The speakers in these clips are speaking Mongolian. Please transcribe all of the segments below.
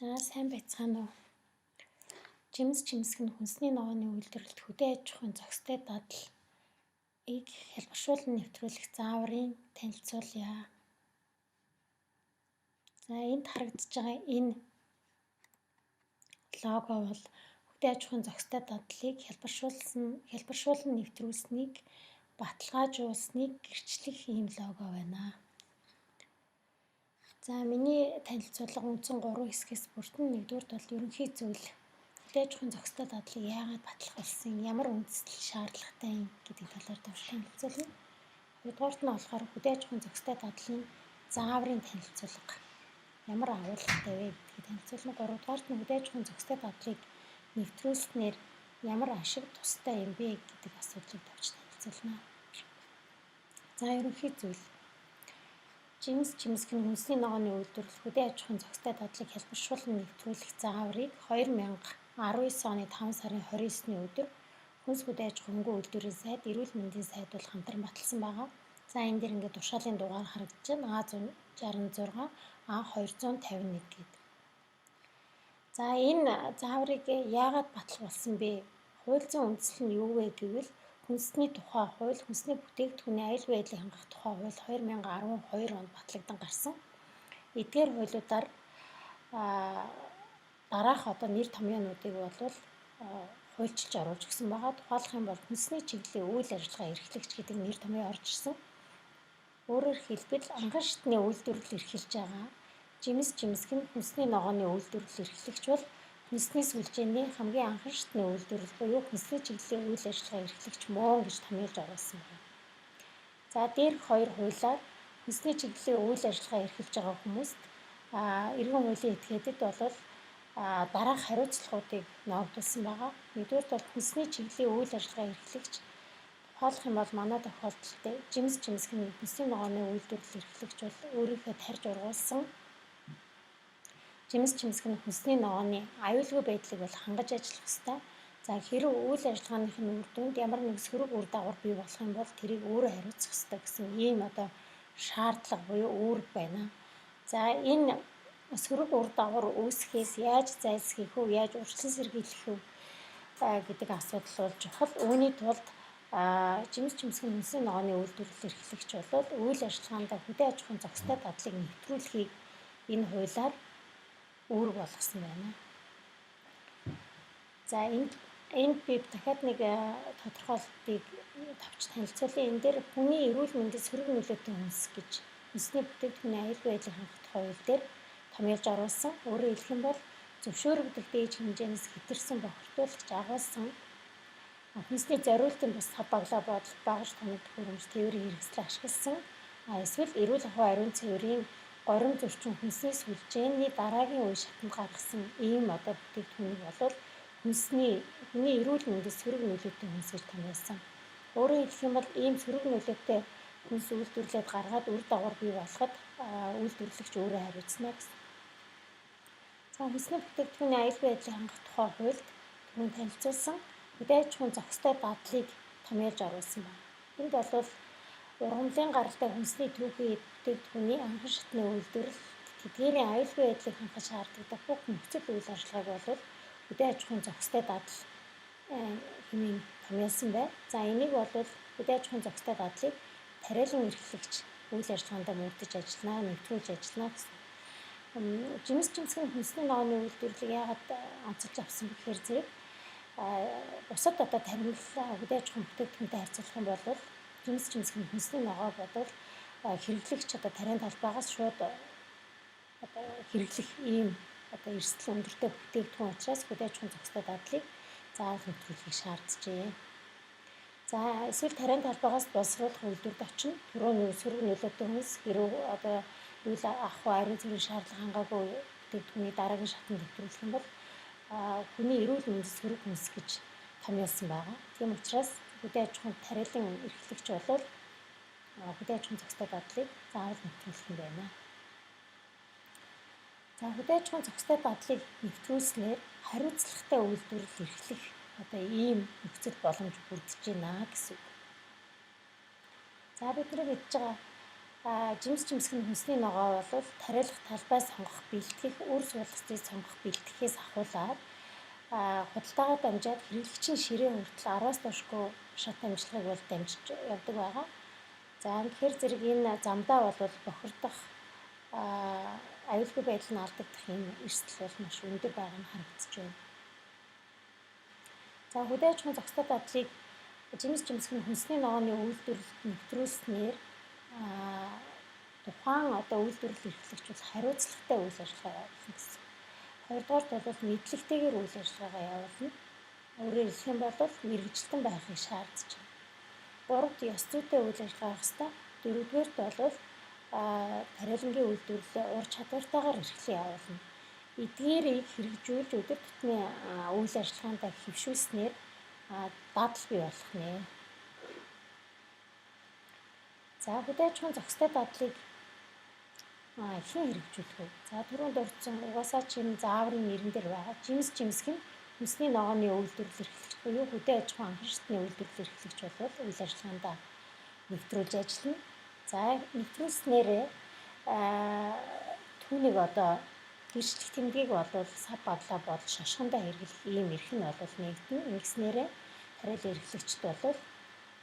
За сайн байцгаана уу. Жимс жимсг нь хүнсний ногооны үйлдвэрлэлд хөдөө аж ахуйн зохистой дадлыг хялбаршуулан нэвтрүүлэх зааврын танилцуулъя. За энд харагдаж байгаа энэ лого бол хөдөө аж ахуйн зохистой дадлыг хялбаршуулан нэвтрүүлсэнийг баталгаажуулсныг гэрчлэх ийм лого байна. За миний танилцуулга үндсэн 3 хэсгээс бүрдэн. Нэгдүгürt бол ерөнхий зүйл хөдөө аж ахуйн зохистой дадлыг яагаад баталгаажуулсан, ямар үндэслэл шаардлагатай юм гэдэг талаар танилцуулна. Хоёрдугаарт нь болохоор хөдөө аж ахуйн зохистой дадлын зааврын танилцуулга ямар агуулгатай вэ гэдгийг танилцуулна. Гуравдугаарт нь хөдөө аж ахуйн зохистой дадлыг нэвтрүүлснээр ямар ашиг тустай юм бэ гэдэг асуудлыг товч танилцуулна. За ерөнхий зүйл жимс жимсг нь хүнсний ногооны үйлдвэрлэл хөдөө аж ахуйн зохистой дадлыг хялбаршуулан нэвтрүүлэх зааврыг 2019 оны 5 сарын 29-ний өдөр Хүнс хөдөө аж ахуйн үйлдвэрийн сайд, эрүүл мэндийн сайд бол хамтран баталсан байгаа. За энэ дээр ингээд тушаалын дугаар харагдаж байна. А166, А251 гэдэг. За энэ зааврыг яагаад баталгаажуулсан бэ? Хууль зүйн үндэслэл нь юу вэ гэвэл хүнсний тухай хууль, хүнсний бүтээгдэхүүний аюулгүй байдлыг хангах тухай хууль 2012 онд батлагдсан гарсан. Эдгээр хуулиудаар дараах одоо нэр томьёонуудыг бол хуульчилж оруулж өгсөн байгаа. Тухайлах юм бол хүнсний чиглэлийн үйл ажиллагаа эрхлэгч гэдэг нэр томьёо орж ирсэн. Өөрөөр хэлбэл анхан шатны үйлдвэрлэл эрхэлж байгаа жимс жимсг нь хүнсний ногооны үйлдвэрлэл эрхлэгч бол хүнсний сүлжээний хамгийн анхан шатны үйлдвэрлэл буюу хүнсний чиглэлийн үйл ажиллагаа эрхлэгч мөн гэж томьёолж оруулсан байна. За дээрх хоёр хуулиар хүнсний чиглэлийн үйл ажиллагаа эрхэлж байгаа хүмүүст эргэн хуулийн этгээдэд бол дараах хариуцлагуудыг ноогдуулсан байгаа. Нэгдүгээр бол хүнсний чиглэлийн үйл ажиллагаа эрхлэгч тухайлах юм бол манай тохиолдолд жимс жимсг нь хүнсний ногооны үйлдвэрлэл эрхлэгч бол өөрийнхөө тарьж ургуулсан жимс жимсг нь хүнсний ногооны аюулгүй байдлыг бол хангаж ажиллах ёстой. За хэрэв үйл ажиллагааных нь үр дүнд ямар нэг сөрөг үр дагавар бий болох юм бол тэрийг өөрөө хариуцах ёстой гэсэн ийм одоо шаардлага буюу үүрэг байна. За энэ сөрөг үр дагавар үүсэхээс яаж зайлсхийх вэ? Яаж урьдчилан сэргийлэх вэ гэдэг асуудал бол чухал. Үүний тулд жимс жимсг нь хүнсний ногооны үйлдвэрлэл эрхлэгч бол үйл ажиллагаанд хөдөө аж ахуйн зохистой дадлыг нэвтрүүлэхийг энэ хуулиар үүрэг болгосон байна. За энд би дахиад нэг тодорхойлолтыг товч танилцуулъя. Энэ дээр хүний эрүүл мэндэд сөрөг нөлөөтэй хүнс гэж хүнсний бүтээгдэхүүний аюулгүй байдлыг хангах тухай хууль дээр томьёолж оруулсан. Өөрөөр хэлэх юм бол зөвшөөрөгдөх дээд хэмжээнээс хэтэрсэн бохирдуулагч агуулсан хүнсний зориултын бус баглаа багаж тоног төхөөрөмж тээврийн хэрэгслээ ашигласан эсвэл эрүүл ахуй ариун цэврийн горим зөрчин хүнсний сүлжээний дараагийн үе шатанд гаргасан ийм одоо бүтээгдэхүүнийг бол хүний эрүүл мэндэд сөрөг нөлөөтэй хүнс гэж томьёолсон. Өөрөөр хэлэх юм бол ийм сөрөг нөлөөтэй хүнс үйлдвэрлээд гаргаад үр дагавар бий болоход үйлдвэрлэгч өөрөө хариуцна гэсэн. За хүнсний бүтээгдэхүүний аюулгүй байдлыг хангах тухай хуульд түрүүн танилцуулсан хөдөө аж ахуйн зохистой дадлыг томьёолж оруулсан байна. Энд бол ургамлын гаралтай хүнсний түүхий бүтээгдэхүүний анхан шатны үйлдвэрлэл тэдгээрийн аюулгүй байдлыг хангах шаардлагатай бүх нөхцөл үйл ажиллагааг бол хөдөө аж ахуйн зохистой дадал хэмээн томьёолсон байна. За энийг бол хөдөө аж ахуйн зохистой дадлыг тариалан эрхлэгч үйл ажиллагаанд мөрдөж ажиллана, нэвтрүүлж ажиллана гэсэн. Жимс жимсг нь хүнсний ногооны үйлдвэрлэлийг яагаад онцолж авсан бэ гэхээр зэрэг бусад одоо тархинал хөдөө аж ахуйн бүтээгдэхүүнтэй харьцуулах юм бол жимс жимсг нь хүнсний ногоо бодвол хэрэглэгч одоо тариан талбайгаас шууд одоо хэрэглэх ийм одоо эрсдэл өндөртэй бүтээгдэхүүн учраас хөдөө аж ахуйн зохистой дадлыг заавал нэвтрүүлэхийг шаарджээ. За эсвэл тариан талбайгаас боловсруулах үйлдвэрт очино. Түрүүний сөрөг нөлөөтэй хүнс хэрэг одоо үйл ахуй ариун цэврийн шаардлага хангаагүй бүтээгдэхүүний дараагийн шатанд нэвтрүүлэх юм бол хүний эрүүл мэндэд сөрөг хүнс гэж томьёолсон байгаа. Тийм учраас хөдөө аж ахуйн тариалан эрхлэгч бол хөдөө аж ахуйн зохистой дадлыг заавал нэвтрүүлэх юм байна. За хөдөө аж ахуйн зохистой дадлыг нэвтрүүлснээр хариуцлагатай үйлдвэрлэл эрхлэх одоо ийм нөхцөл боломж бүрдэж байна гэсэн үг. За бидний мэдж байгаа Жимс жимсгэн хүнсний ногоо бол тариалах талбай сонгох бэлтгэх, үр суулгацыг сонгох бэлтгэхээс ахуулаад худалдаагаар дамжаад хэрэглэгчийн ширээ хүртэл 10-аас доошгүй шат амжилгыг бол дамжиж явдаг байгаа. За тэгэхээр зэрэг энэ замдаа бол бохирдох аюулгүй байдал нь алдагдах юм эрсдэл бол маш өндөр байгаа нь харагдаж байна. За хөдөө аж ахуйн зохистой дадлыг жимс жимсгэн хүнсний ногооны үйлдвэрлэлд нэвтрүүлснээр тухайн үйлдвэрлэл эрхлэгч бол хариуцлагатай үйл ажиллагаа явуулна гэсэн. Хоёрдугаарт бол мэдлэгтэйгээр үйл ажиллагаагаа явуулна. Өөрөөр хэлэх юм бол мэргэжилтэн байхыг шаардж байна. Гуравт ёс зүйтэй үйл ажиллагаа авах ёстой. Дөрөвдүгээрт бол тариалангийн үйлдвэрлэлээ ур чадвартайгаар эрхлэн явуулна. Эдгээрийг хэрэгжүүлж өдөр тутмын үйл ажиллагаанд хэвшүүлснээр дадал бий болох нэ. За хөдөө аж ахуйн зохистой дадлыг хэн хэрэгжүүлэх вэ? За түрүүнд дурдсан угаасаа чинь зааврын нэрэн дээр байгаа. Жимс жимсгэн хүнсний ногооны үйлдвэрлэл эрхлэгч буюу хөдөө аж ахуйн анхан шатны үйлдвэрлэл эрхлэгч бол үйл ажиллагаанд нэвтрүүлж ажиллана. За нэвтрүүлснээр түүнийг гэрчлэх тэмдгийг бол сав баглаа бол шошгондоо хэрэглэх ийм эрх нь бол нэгдэнэ. Ингэснээр тариалан эрхлэгчд бол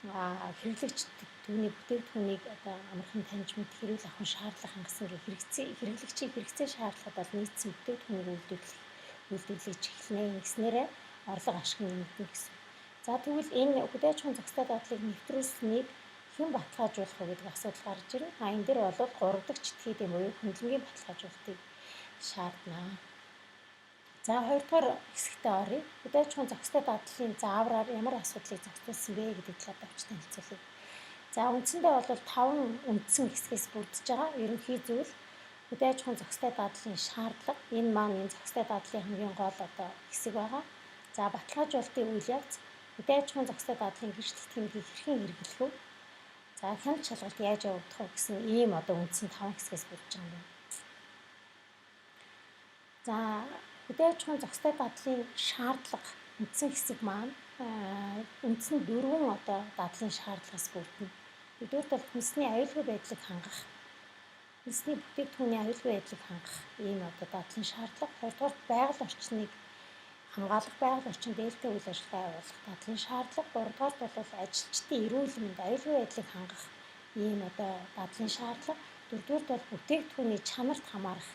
хэрэглэгчд түүний бүтээгдэхүүнийг амархан таньж мэд хэрүүл авах шаардлага хангасан хэрэглэгчийн хэрэгцээ шаардлагад бол нийцсэн бүтээгдэхүүнийг үйлдвэрлэж эхэлнэ. Ингэснээр орлого ашиг нэмэгдэнэ гэсэн. За тэгвэл энэ хөдөө аж ахуйн зохистой дадлыг нэвтрүүлсэнийг хэн баталгаажуулах вэ гэдэг асуудал гарч ирнэ. Энэ дээр бол 3 дахь читгэл юм уу хөндлөнгийн баталгаажуулалтыг шаардна. За 2 дугаар хэсэгтээ оръё. Хөдөө аж ахуйн зохистой дадлын заавраар ямар асуудлыг зохицуулсан бэ гэдэг талаар давч танилцуулъя. За үндсэндээ бол 5 үндсэн хэсгээс бүрдэж байгаа. Ерөнхий зүйл хөдөө аж ахуйн зохистой дадлын шаардлага. Энэ маань энэ зохистой дадлын хамгийн гол хэсэг байгаа. За баталгаажуулалтын үйл явц, хөдөө аж ахуйн зохистой дадлын гэрчлэх тэмдгийг хэрхэн хэрэглэх вэ? За хяналт шалгалт яаж явагдах вэ гэсэн ийм үндсэн 5 хэсгээс бүрдэж байгаа юм. За хөдөө аж ахуйн зохистой дадлын шаардлага үндсэн хэсэг маань үндсэн 4 дадлын шаардлагаас бүрдэнэ. Нэгдүгээр бол хүнсний аюулгүй байдлыг хангах, хүнсний бүтээгдэхүүний аюулгүй байдлыг хангах ийм дадлын шаардлага. Хоёрдугаар байгаль орчныг хамгаалах, байгаль орчинд ээлтэй үйл ажиллагаа явуулах дадлын шаардлага. Гуравдугаарт бол ажилчдын эрүүл мэнд аюулгүй байдлыг хангах ийм дадлын шаардлага. Дөрөвдүгээрт бол бүтээгдэхүүний чанарт хамаарах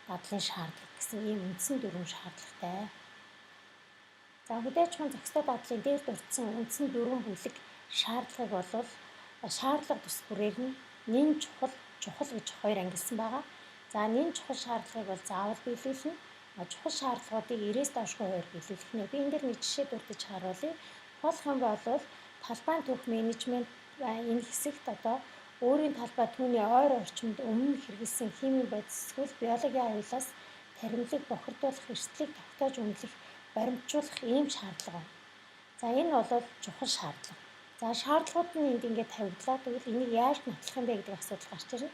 дадлын шаардлага гэсэн ийм үндсэн 4 шаардлагатай. За хөдөө аж ахуйн зохистой дадлын дээр дурдсан үндсэн 4 бүлэг шаардлагыг бол шаардлага тус бүрээр нь нэн чухал гэж 2 ангилсан байгаа. За нэн чухал шаардлагыг бол заавал биелүүлнэ. Чухал шаардлагуудыг 90-с доошгүй хуваар биелүүлэх нэ. Би энэ дээр нэг жишээ дурдж харуулъя. Болох юм бол талбайн түүх менежмент энэ хэсэгт өөрийн талбай түүний ойр орчимд өмнө хэрэгэлсэн химийн бодис эсвэл биологийн аюулаас таримлыг бохирдуулах эрсдлийг тогтоож үнэлэх, баримтжуулах ийм шаардлага байна. За энэ бол чухал шаардлага. За шаардлагууд нь энд ингээд тавигдлаа. Тэгвэл энийг яаж нотлох юм бэ гэдэг асуудал гарч ирнэ.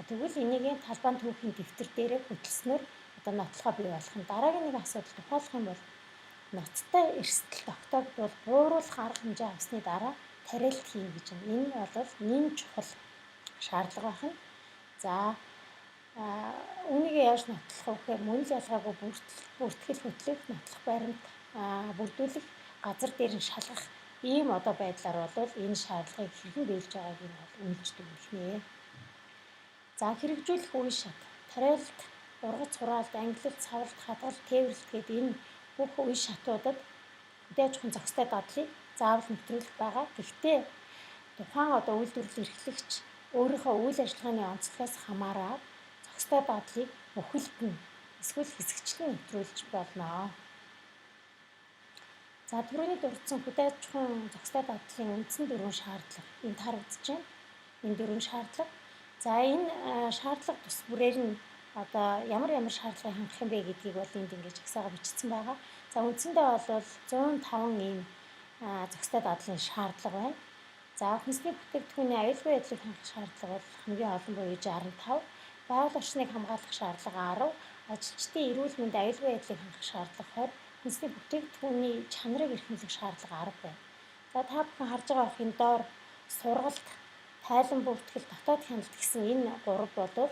Тэгвэл энийг талбайн түүхийн дэвтэр дээрээ хөтлснөөр нотлохоо бий болох нь. Дараагийн нэг асуудал тохиолох юм бол ноцтой эрсдэл тогтоогдвол бууруулах арга хэмжээ авсны дараа тариалт хийн гэж байна. Энэ бол нэн чухал шаардлага байна. За үүнийг яаж нотлох вэ гэхээр мөн л ялгаагүй бүртгэл хөтлөх, нотлох баримт бүрдүүлэх, газар дээр нь шалгах ийм байдлаар бол энэ шаардлагыг хэрхэн биелж байгааг нь үнэлж дүгнэнэ. За хэрэгжүүлэх үе шат, тариалт, ургац хураалт, ангилалт, савлт, хадгалт, тээвэрлэлт гэдэг энэ бүх үе шатуудад хөдөө аж ахуйн зохистой дадлыг заавал нэвтрүүлэх байгаа. Гэхдээ тухайн үйлдвэрлэл эрхлэгч өөрийнхөө үйл ажиллагааны онцлогоос хамааран зохистой дадлыг бүхэлд нь эсвэл хэсэгчлэн нэвтрүүлж болно. За түрүүний дурдсан хөдөө аж ахуйн зохистой дадлын үндсэн 4 шаардлага энд харагдаж байна. Энэ 4 шаардлага. За энэ шаардлага тус бүрээр нь ямар шаардлагыг хангах юм бэ гэдгийг бол энд ингэж агсаага бичсэн байгаа. За үндсэндээ бол 105 ийм зохистой дадлын шаардлага байна. За хүнсний бүтээгдэхүүний аюулгүй байдлыг хангах шаардлага бол хамгийн олон буюу 65, байгаль орчныг хамгаалах шаардлага 10, ажилчдын эрүүл мэнд аюулгүй байдлыг хангах шаардлага 20, хүнсний бүтээгдэхүүний чанарыг эрхэмлэх шаардлага 10 байна. За та бүхэн харж байгаа энэ доор сургалт, тайлан бүртгэл, дотоод хяналт гэсэн энэ гурав болвол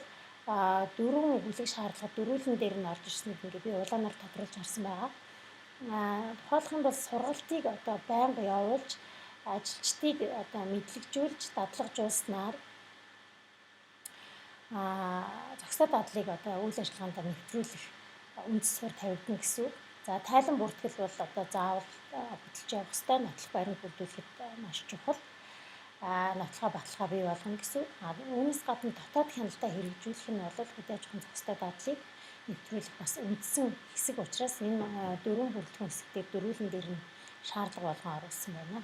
дөрвөн хүлэг шаардлага дөрвөлн дээр нь орж ирснийг ингээ би улаанаар тодруулж харсан байгаа. Тухайлх юм бол сургалтыг одоо байнга явуулж ажилчдыг одоо мэдлэгжүүлж дадлагжуулснаар зохистой дадлыг одоо үйл ажиллагаанд нэвтрүүлэх үндэс суурь тавигдана гэсэн үг. За тайлан бүртгэл бол одоо заавал хөдөлж явах ёстой, нотлох баримт бүрдүүлэхэд маш чухал. Нотлохоо баталгаа бий болгоно гэсэн. Үүнээс гадна дотоод хяналтаа хэрэгжүүлэх нь бол хөдөө аж ахуйн зохистой дадлыг нэвтрүүлэх бас үндсэн хэсэг учраас энэ дөрвөн бүрэлдэхүүн хэсэг дээр дөрвөлн дээр нь шаардлага болгон оруулсан байна.